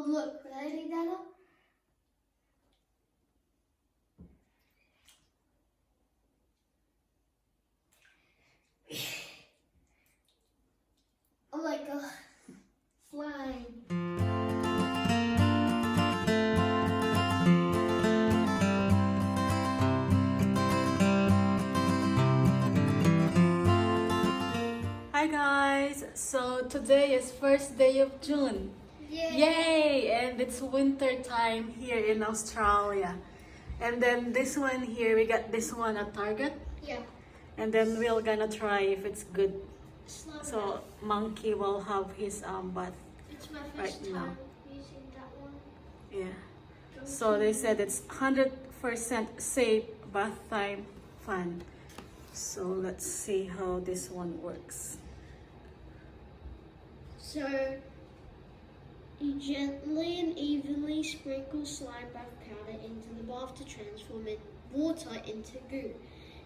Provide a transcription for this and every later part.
Mom, look, ready, Dada? Oh my god, slime. Hi guys! So today is first day of June. Yay! And it's winter time here in Australia. And then this one here, we got this one at Target. Yeah. And then we're gonna try if it's good. Slime So bath. Monkey will have his bath. It's my first right now. time using that one. Yeah. So they said it's 100% safe bath time fun. So let's see how this one works. So, you gently and evenly sprinkle slime bath powder into the bath to transform water into goo.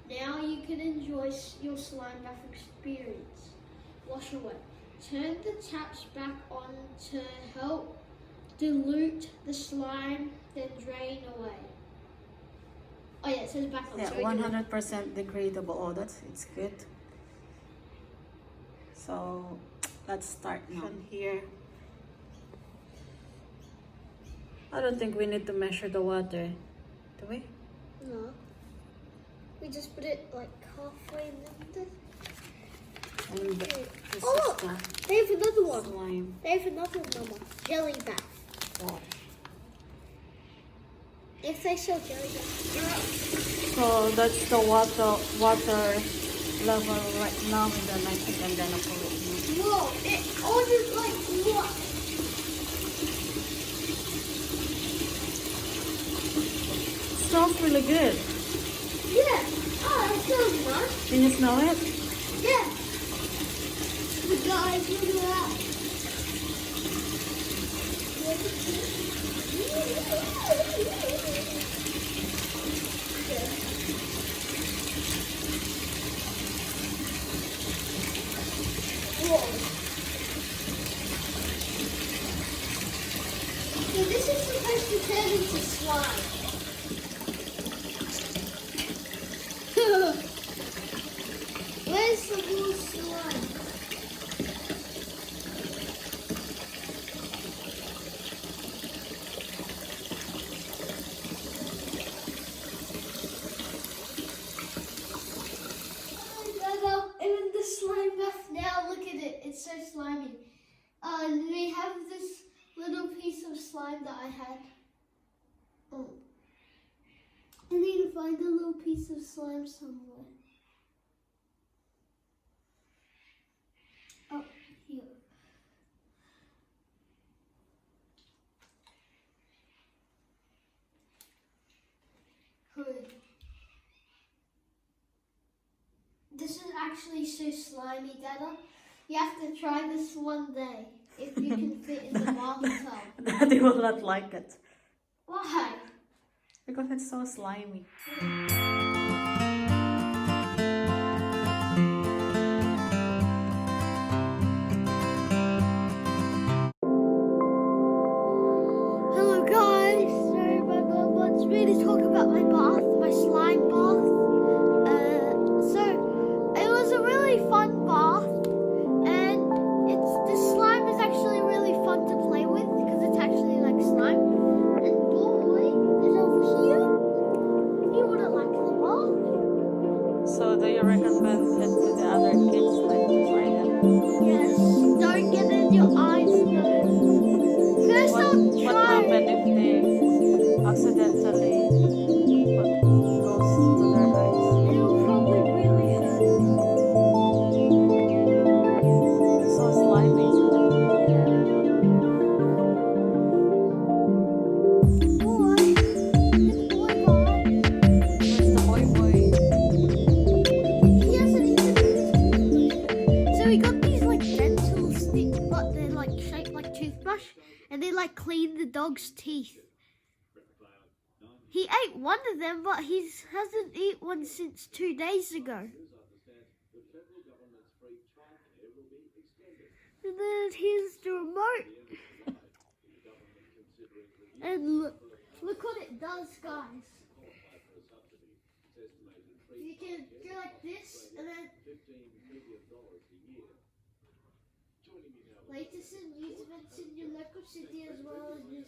Now you can enjoy your slime bath experience. Wash away. Turn the taps back on to help dilute the slime, then drain away. Oh yeah, it says back on. Yeah, so we can- 100% degradable. Oh, it's good. So let's start now. From here, I don't think we need to measure the water, do we? No. We just put it like halfway in the... And this Oh! is the They have another one. slime. They have another one, Mama. Jelly bath. Oh. If they sell jelly bath. So that's the water level right now, and then I think I'm gonna put it in. Whoa! It ordered like what? Smells really good. Yeah. Oh, that smells nice. Can you smell it? Yeah. But guys, look at that. Whoa. So this is supposed to turn into slime. Where's the blue slime? I'm in the slime bath now. Look at it. It's so slimy. We have this little piece of slime that I had. Oh. I need to find a little piece of slime somewhere. Oh, here. Good. This is actually so slimy, Dada. You have to try this one day if you can fit in the bathtub. Daddy will not like it Why? because it's so slimy. Hello guys, sorry my mum wants me to talk about my bath, my slime bath. So it was a really fun bath, and the slime is actually really fun to play with because it's actually like slime. And boy is over here. He wouldn't like the bath. So do you recommend it to the other kids, like to try them? Yes, don't get in your eyes though. First I'll What try. happened if they accidentally goes to their eyes? It'll probably really hurt. It's so slimy, isn't it? Where's the boy? He hasn't even. So we got these like dental sticks, but they're like shaped like toothbrush, and they like clean the dog's teeth. He ate one of them, but he hasn't eaten one since 2 days ago. And then here's the remote. And look what it does, guys. You can go like this, and then latest in news events in your local city as well as news